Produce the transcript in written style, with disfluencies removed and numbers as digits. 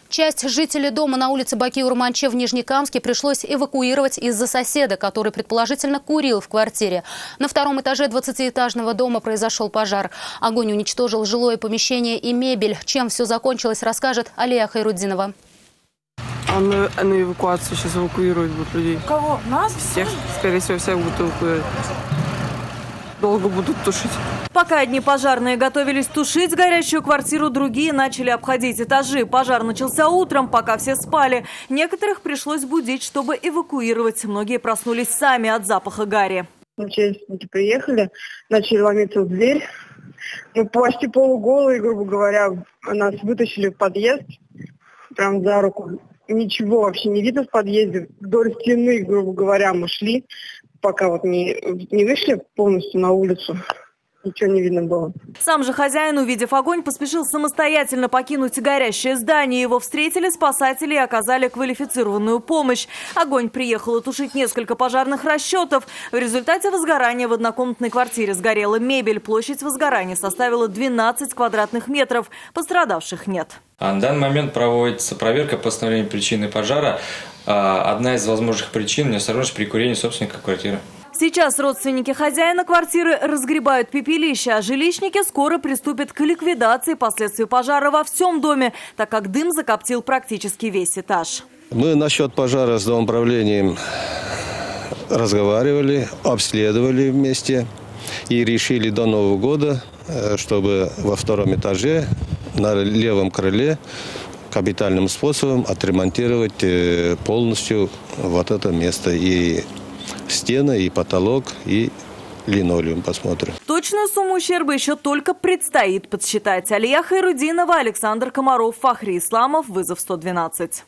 Часть жителей дома на улице Бакиур-Манче в Нижнекамске пришлось эвакуировать из-за соседа, который предположительно курил в квартире. На втором этаже 20-этажного дома произошел пожар. Огонь уничтожил жилое помещение и мебель. Чем все закончилось, расскажет Алия Хайруддинова. На эвакуацию сейчас эвакуируют будут людей. Кого? Нас? Всех. Скорее всего, всех будут эвакуировать. Долго будут тушить. Пока одни пожарные готовились тушить горящую квартиру, другие начали обходить этажи. Пожар начался утром, пока все спали. Некоторых пришлось будить, чтобы эвакуировать. Многие проснулись сами от запаха гари. Участники приехали, начали ломиться в дверь. Мы почти полуголые, грубо говоря, нас вытащили в подъезд, прям за руку. Ничего вообще не видно в подъезде. Вдоль стены, грубо говоря, мы шли, пока вот не вышли полностью на улицу. Ничего не видно было. Сам же хозяин, увидев огонь, поспешил самостоятельно покинуть горящее здание. Его встретили спасатели и оказали квалифицированную помощь. Огонь приехало тушить несколько пожарных расчетов. В результате возгорания в однокомнатной квартире сгорела мебель. Площадь возгорания составила 12 квадратных метров. Пострадавших нет. На данный момент проводится проверка по установлению причины пожара. Одна из возможных причин – неосторожность при курении собственника квартиры. Сейчас родственники хозяина квартиры разгребают пепелище, а жилищники скоро приступят к ликвидации последствий пожара во всем доме, так как дым закоптил практически весь этаж. Мы насчет пожара с домоуправлением разговаривали, обследовали вместе и решили до Нового года, чтобы во втором этаже на левом крыле капитальным способом отремонтировать полностью вот это место. И стены, и потолок, и линолеум посмотрим. Точную сумму ущерба еще только предстоит подсчитать. Алия Хайруддинова, Александр Комаров, Фахри Исламов. Вызов 112.